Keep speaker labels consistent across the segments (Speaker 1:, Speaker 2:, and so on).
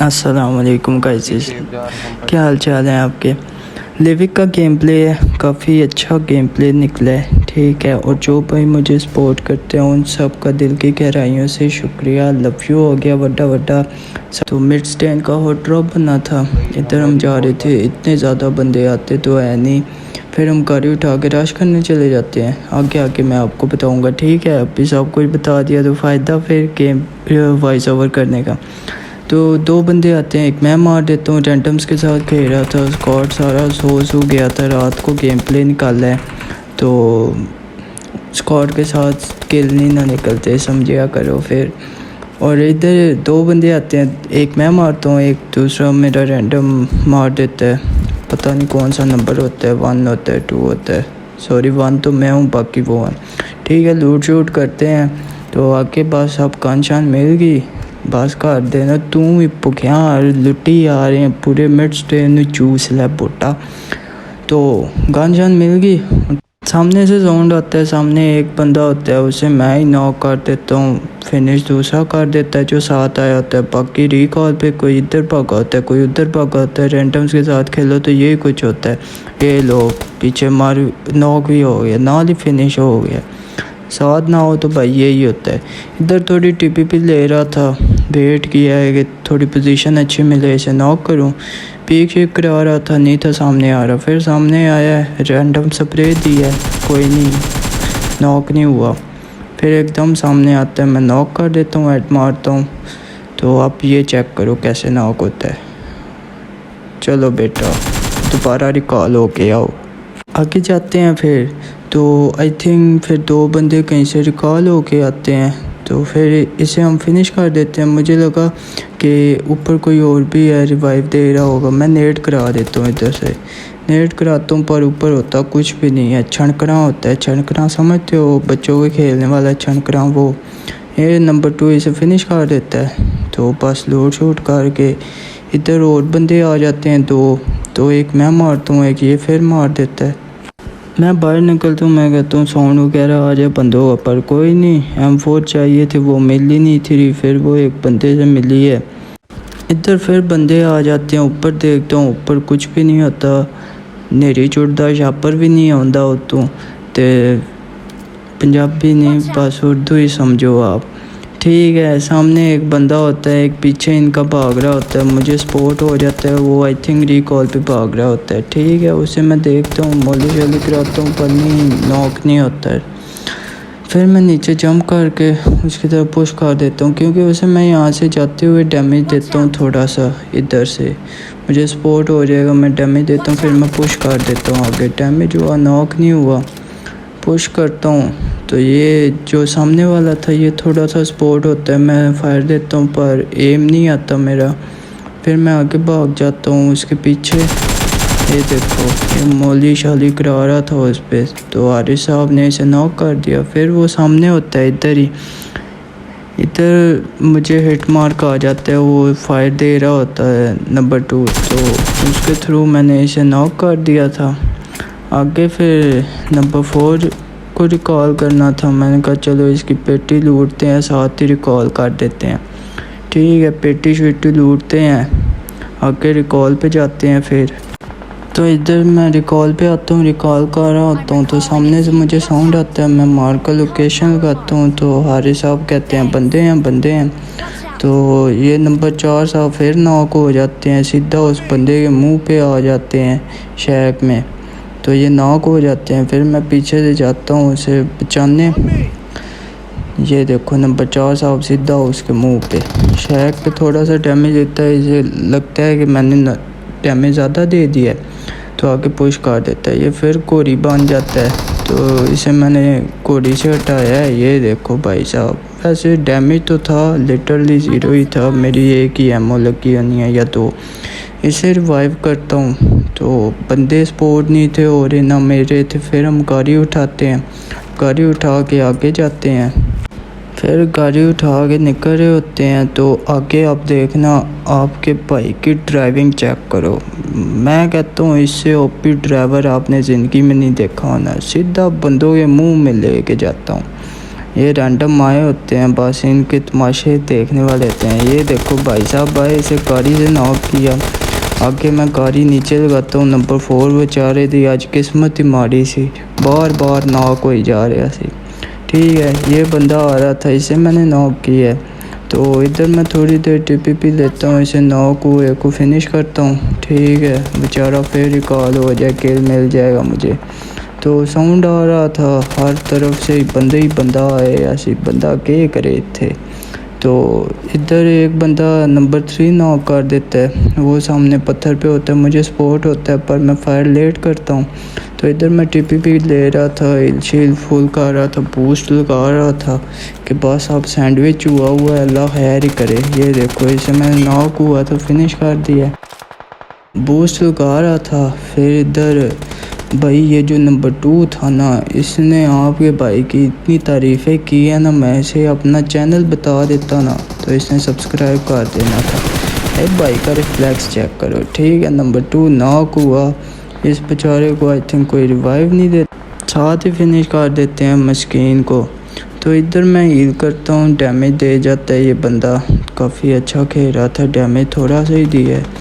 Speaker 1: अस्सलाम वालेकुम गाइस, क्या हाल चाल है आपके। लिविक का गेम प्ले काफ़ी अच्छा गेम प्ले निकला है, ठीक है। और जो भाई मुझे सपोर्ट करते हैं उन सब का दिल की गहराइयों से शुक्रिया। लव यू हो गया वड्डा वड्डा। तो मिड स्टैंड का हॉट ड्रॉप बना था, इधर हम जा रहे थे, इतने ज़्यादा बंदे आते तो है नहीं, फिर हम गाड़ी उठा के रश करने चले जाते हैं। आगे आगे मैं आपको बताऊंगा, ठीक है। अभी सब कुछ बता दिया तो फ़ायदा फिर गेम वॉइस ओवर करने का। तो दो बंदे आते हैं, एक मैं मार देता हूँ। रैंडम्स के साथ खेल रहा था, स्क्वाड सारा सो गया था, रात को गेम प्ले निकाला है तो स्क्वाड के साथ किल नहीं ना निकलते, समझिया करो फिर। और इधर दो बंदे आते हैं, एक मैं मारता हूँ, एक दूसरा मेरा रैंडम मार देता है। पता नहीं कौन सा नंबर होता है, 1 होता है 2 होता है, सॉरी 1 तो मैं हूँ, बाकी वो हैं, ठीक है। लूट शूट करते हैं तो आगे बस अब कानशान मिल गई, बस कर देना तू भी भुखिया लुटी आ रहे हैं पूरे मिड स्टेन चूस लै बोटा। तो गानशान मिल गई, सामने से साउंड आता है, सामने एक बंदा होता है, उसे मैं ही नॉक कर देता हूँ, फिनिश दूसरा कर देता है जो साथ आया होता है। बाकी रिकॉल पे कोई इधर भागा होता है, कोई उधर भागा होता है। रैंडम्स के साथ खेलो तो यही कुछ होता है, ये लोग पीछे मार नॉक भी हो गया, ना ही फिनिश हो गया। साथ ना हो तो भाई यही होता है। इधर थोड़ी टीपीपी ले रहा था, वेट किया है कि थोड़ी पोजीशन अच्छी मिले, इसे नॉक करूं। पीक शेक करा रहा था, नहीं था सामने आ रहा, फिर सामने आया है, रैंडम स्प्रे दिया है, कोई नहीं, नॉक नहीं हुआ। फिर एकदम सामने आता है, मैं नॉक कर देता हूँ, हेड मारता हूँ। तो आप ये चेक करो कैसे नॉक होता है। चलो बेटा दोबारा रिकॉल हो के आओ, आगे जाते हैं। फिर तो आई थिंक फिर दो बंदे कहीं से रिकॉल हो के आते हैं, तो फिर इसे हम फिनिश कर देते हैं। मुझे लगा कि ऊपर कोई और भी है, रिवाइव दे रहा होगा, मैं नेट करा देता हूँ, इधर से नेट कराता हूँ, पर ऊपर होता कुछ भी नहीं है, छनकना होता है। छनकना समझते हो, बच्चों के खेलने वाला छनकना, वो ये नंबर 2 इसे फिनिश कर देता है। तो बस लोड शूट करके इधर और बंदे आ जाते हैं दो, तो एक मैं मारता हूँ, एक ये फिर मार देता है। मैं बाहर निकलता हूँ, मैं कहता हूँ साउंड वगैरह आ जाए बंदों का, पर कोई नहीं। M4 चाहिए थी, वो मिल ही नहीं थी, फिर वो एक बंदे से मिली है। इधर फिर बंदे आ जाते हैं, ऊपर देखता हूँ, ऊपर कुछ भी नहीं होता, नेरी चुड़दा शापर भी नहीं आता उतों, तो पंजाबी नहीं बस उर्दू ही समझो आप, ठीक है। सामने एक बंदा होता है, एक पीछे इनका भाग रहा होता है, मुझे स्पॉट हो जाता है, वो आई थिंक रिकॉल पे भाग रहा होता है, ठीक है। उसे मैं देखता हूँ, मोली शोली कराता हूँ, पर नहीं, नॉक नहीं होता है। फिर मैं नीचे जंप करके उसकी तरफ पुश कर देता हूँ, क्योंकि उसे मैं यहाँ से जाते हुए डैमेज देता हूँ थोड़ा सा, इधर से मुझे स्पॉट हो जाएगा, मैं डैमेज देता हूँ, फिर मैं पुश कर देता हूँ आगे। डैमेज हुआ, नॉक नहीं हुआ, पुश करता हूँ। तो ये जो सामने वाला था ये थोड़ा सा स्पॉट होता है, मैं फायर देता हूँ पर एम नहीं आता मेरा, फिर मैं आगे भाग जाता हूँ उसके पीछे। ये देखो, ये मोली शाली करा रहा था उस पर, तो आरिफ साहब ने इसे नॉक कर दिया। फिर वो सामने होता है इधर ही, इधर मुझे हिट मार्क आ जाता है, वो फायर दे रहा होता है नंबर 2, तो उसके थ्रू मैंने इसे नॉक कर दिया था। आगे फिर नंबर 4 को रिकॉल करना था, मैंने कहा चलो इसकी पेटी लूटते हैं, साथ ही रिकॉल कर देते हैं, ठीक है। पेटी शेटी लूटते हैं, आगे रिकॉल पे जाते हैं। फिर तो इधर मैं रिकॉल पे आता हूँ, रिकॉल कर रहा होता हूँ, तो सामने से मुझे साउंड आता है, मैं मार कर लोकेशन लगाता हूँ, तो हारिस साहब कहते हैं बंदे हैं बंदे हैं। तो ये नंबर 4 साहब फिर नॉक हो जाते हैं, सीधा उस बंदे के मुंह पे आ जाते हैं शैक में, तो ये नॉक हो जाते हैं। फिर मैं पीछे से जाता हूँ उसे बचाने, ये देखो नंबर 4 साहब सीधा उसके मुंह पे, शैक पे थोड़ा सा डैमेज देता है, इसे लगता है कि मैंने डैमेज ज़्यादा दे दिया है, तो आगे पुश कर देता है। ये फिर कोरी बन जाता है, तो इसे मैंने कोरी से हटाया है, ये देखो भाई साहब। वैसे डैमेज तो था लिटरली 0 ही था, मेरी एक ही एमओ लगी नहीं है या तो। इसे रिवाइव करता हूँ, तो बंदे स्पॉट नहीं थे और ना मेरे थे। फिर हम गाड़ी उठाते हैं, गाड़ी उठा के आगे जाते हैं। फिर गाड़ी उठा के निकल रहे होते हैं, तो आगे आप देखना, आपके भाई की ड्राइविंग चेक करो, मैं कहता हूँ इससे ओपी ड्राइवर आपने ज़िंदगी में नहीं देखा होना। सीधा बंदों के मुंह में ले के जाता हूँ, ये रैंडम आए होते हैं, बस इनके तमाशे देखने वाले होते हैं। ये देखो भाई साहब आए, इसे कारी से नॉक किया। आगे मैं कारी नीचे लगाता हूँ। नंबर 4 बेचारे दी आज किस्मत ही माड़ी सी, बार बार नॉक हो जा रहा सी। ठीक है, ये बंदा आ रहा था, इसे मैंने नॉक किया है। तो इधर मैं थोड़ी देर टीपीपी लेता हूँ, इसे नॉक हुए को फिनिश करता हूँ। ठीक है, बेचारा फिर रिकॉल हो जाए, किल मिल जाएगा मुझे। तो साउंड आ रहा था हर तरफ से, ही बंदा आए, ऐसे बंदा क्या करे थे। तो इधर एक बंदा नंबर 3 नॉक कर देता है, वो सामने पत्थर पे होता है, मुझे स्पॉट होता है पर मैं फायर लेट करता हूँ। तो इधर मैं टीपीपी ले रहा था, हिल शील फुल कर रहा था, बूस्ट लगा रहा था कि बस अब सैंडविच हुआ है, अल्लाह खैर ही करे। ये देखो, इसे मैंने नॉक हुआ तो फिनिश कर दिया, बूस्ट लगा रहा था। फिर इधर भाई ये जो नंबर 2 था ना, इसने आपके भाई की इतनी तारीफ़ें की है ना, मैं इसे अपना चैनल बता देता ना तो इसने सब्सक्राइब कर देना था। अरे भाई का रिफ्लेक्स चेक करो। ठीक है, नंबर 2 नॉक हुआ, इस बेचारे को आई थिंक कोई रिवाइव नहीं दे, साथ ही फिनिश कर देते हैं मस्कीन को। तो इधर मैं हील करता हूँ, डैमेज दे जाता है ये बंदा, काफ़ी अच्छा खेल रहा था, डैमेज थोड़ा सा ही दिया है।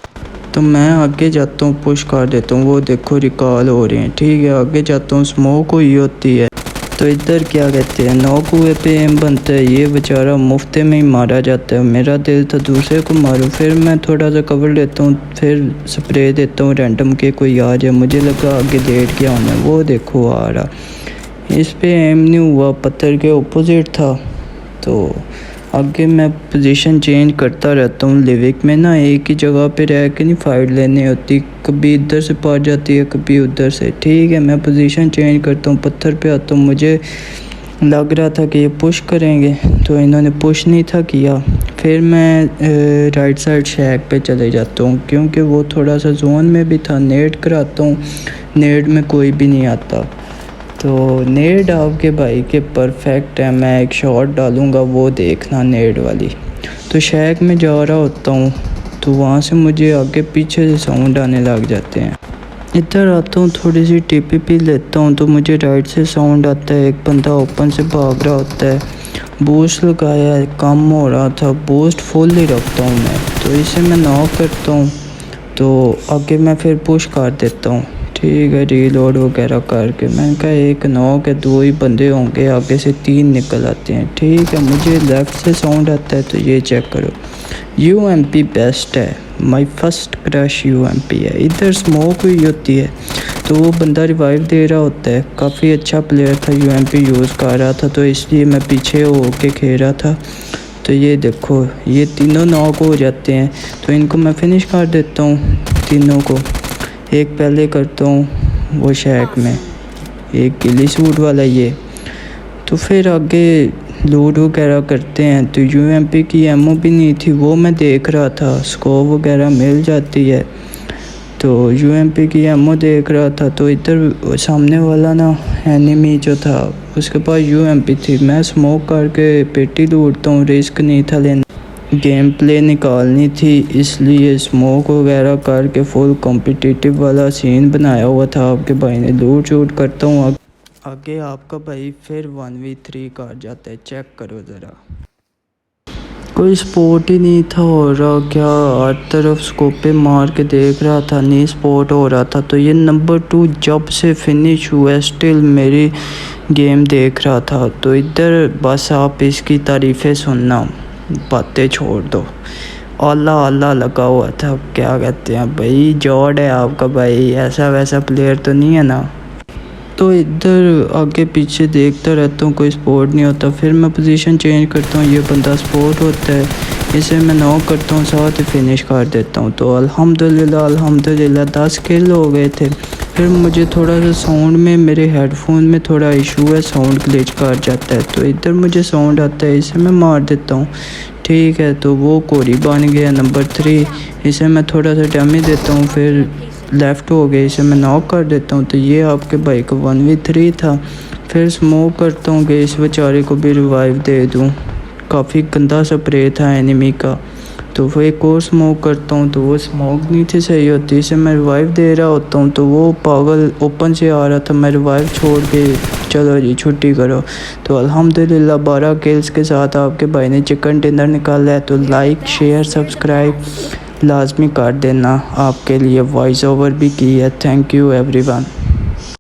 Speaker 1: तो मैं आगे जाता हूँ, पुश कर देता हूँ, वो देखो रिकॉल हो रहे हैं। ठीक है, आगे जाता हूँ, स्मोक हुई होती है। तो इधर क्या कहते हैं, नॉक हुए पे एम बनता है, ये बेचारा मुफ्ते में ही मारा जाता है। मेरा दिल था दूसरे को मारूं, फिर मैं थोड़ा सा कवर लेता हूँ, फिर स्प्रे देता हूँ रैंडम के कोई आ जाए। मुझे लगा आगे लेट गया होना, वो देखो आ रहा, इस पे एम नहीं हुआ, पत्थर के ऑपोजिट था। तो आगे मैं पोजीशन चेंज करता रहता हूँ। लिविक में ना एक ही जगह पे रह के नहीं फाइट लेनी होती, कभी इधर से पा जाती है कभी उधर से। ठीक है, मैं पोजीशन चेंज करता हूँ, पत्थर पे आता हूँ। मुझे लग रहा था कि ये पुश करेंगे, तो इन्होंने पुश नहीं था किया। फिर मैं राइट साइड शैक पे चले जाता हूँ, क्योंकि वो थोड़ा सा जोन में भी था। नेट कराता हूँ, नेट में कोई भी नहीं आता। तो नेड आपके भाई के परफेक्ट है, मैं एक शॉट डालूँगा, वो देखना नेड वाली। तो शैक में जा रहा होता हूँ, तो वहाँ से मुझे आगे पीछे से साउंड आने लग जाते हैं। इधर आता हूँ, थोड़ी सी टीपीपी लेता हूँ, तो मुझे राइट से साउंड आता है, एक बंदा ओपन से भाग रहा होता है। बूस्ट लगाया है, कम हो रहा था, बूस्ट फुल ही रखता हूँ मैं। तो इसे मैं नॉक करता हूँ, तो आगे मैं फिर पुश कर देता हूँ। ठीक है, रीलोड वगैरह करके मैंने कहा एक नॉक है, 2 ही बंदे होंगे, आगे से 3 निकल आते हैं। ठीक है, मुझे लेफ़्ट से साउंड आता है, तो ये चेक करो, UMP बेस्ट है, माय फर्स्ट क्रश UMP है। इधर स्मोक हुई होती है, तो वो बंदा रिवाइव दे रहा होता है, काफ़ी अच्छा प्लेयर था, UMP यूज़ कर रहा था, तो इसलिए मैं पीछे होके खेल रहा था। तो ये देखो, ये तीनों नॉक हो जाते हैं, तो इनको मैं फिनिश कर देता हूँ तीनों को। एक पहले करता हूँ वो शैक में, एक गिली सूट वाला ये। तो फिर आगे लूट वगैरह करते हैं। तो UMP की एमओ भी नहीं थी, वो मैं देख रहा था, स्कोप वगैरह मिल जाती है, तो UMP की एमओ देख रहा था। तो इधर सामने वाला ना एनिमी जो था, उसके पास UMP थी। मैं स्मोक करके पेटी लूटता हूँ, रिस्क नहीं था लेना, गेम प्ले निकालनी थी, इसलिए स्मोक वगैरह करके फुल कॉम्पिटिटिव वाला सीन बनाया हुआ था। आपके भाई ने लूट शूट करता हूँ, आगे आपका भाई फिर 1v3 कर जाता है। चेक करो ज़रा, कोई स्पोर्ट ही नहीं था हो रहा, क्या हर तरफ स्कोपे मार के देख रहा था, नहीं स्पोर्ट हो रहा था। तो ये नंबर 2 जब से फिनिश हुआ स्टिल मेरी गेम देख रहा था। तो इधर बस आप इसकी तारीफ़ें सुनना, बातें छोड़ दो। अल्लाह अल्लाह लगा हुआ था, क्या कहते हैं भाई, जॉड है आपका भाई, ऐसा वैसा प्लेयर तो नहीं है ना। तो इधर आगे पीछे देखता रहता हूँ, कोई स्पोर्ट नहीं होता। फिर मैं पोजीशन चेंज करता हूँ, ये बंदा स्पोर्ट होता है, इसे मैं नॉक करता हूँ, साथ ही फिनिश कर देता हूँ। तो अल्हम्दुलिल्लाह अल्हम्दुलिल्लाह 10 किल हो गए थे। फिर मुझे थोड़ा सा साउंड में, मेरे हेडफोन में थोड़ा इशू है, साउंड ग्लिच कर जाता है। तो इधर मुझे साउंड आता है, इसे मैं मार देता हूँ। ठीक है, तो वो कोरी बन गया नंबर 3, इसे मैं थोड़ा सा डैमेज देता हूँ, फिर लेफ़्ट हो गए, इसे मैं नॉक कर देता हूँ। तो ये आपके भाई का 1v3 था। फिर स्मोक करता हूँ कि इस बेचारे को भी रिवाइव दे दूँ, काफ़ी गंदा स्प्रे था एनिमी का। तो वो एक और स्मोक करता हूँ तो वो स्मोक नीचे सही होती है, इसे मैं रिवाइव दे रहा होता हूँ तो वो पागल ओपन से आ रहा था, मैं रिवाइव छोड़ के चलो जी छुट्टी करो। तो अल्हम्दुलिल्लाह 12 किल्स के साथ आपके भाई ने चिकन डिनर निकाला है। तो लाइक शेयर सब्सक्राइब लाजमी कर देना, आपके लिए वॉइस ओवर भी की है। Thank you everyone.